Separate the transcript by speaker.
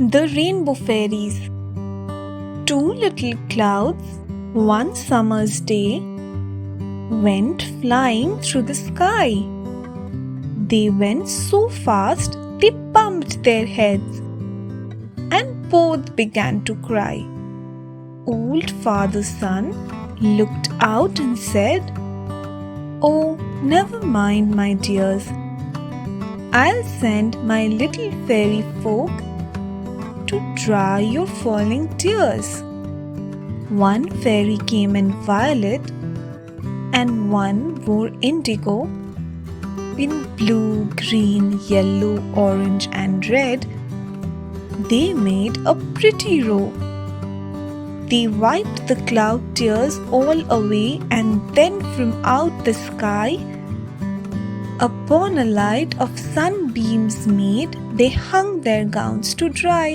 Speaker 1: The Rainbow Fairies. Two little clouds, one summer's day, went flying through the sky. They went so fast they bumped their heads, and both began to cry. Old Father Sun looked out and said, "Oh, never mind, my dears. I'll send my little fairy folk to dry your falling tears." One fairy came in violet and one wore indigo. In blue, green, yellow, orange and red, they made a pretty row. They wiped the cloud tears all away, and then from out the sky, upon a light of sunbeams made, they hung their gowns to dry.